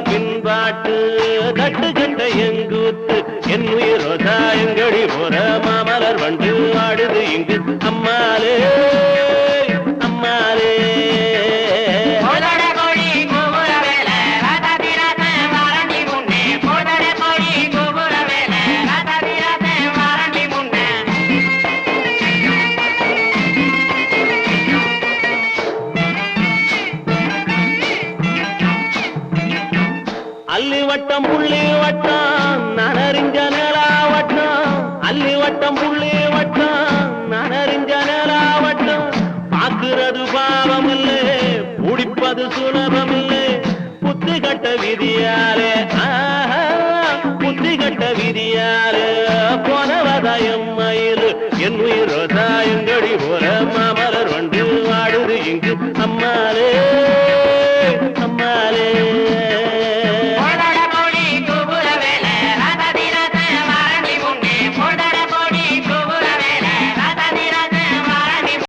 பின்பாட்டு கட்டு கட்ட எங்கூத்து என் உயிரோதா எங்கடி போற மாமலர் வண்டு ஆடுது இங்கு அம்மாலே அம்மாலே அல்லி வட்டம் புள்ளி வட்டம் நனறிஞ்ச நிலாவட்டம் அல்லி வட்டம் புள்ளி வட்டம் நனறிஞ்ச நிலாவட்டம் பாக்குறது பாவம் இல்லை முடிப்பது சுலபம் இல்லை புத்தி கட்ட விதியாலே புத்தி கட்ட விதியாலே போனவதயம் மயில் என் உயிர்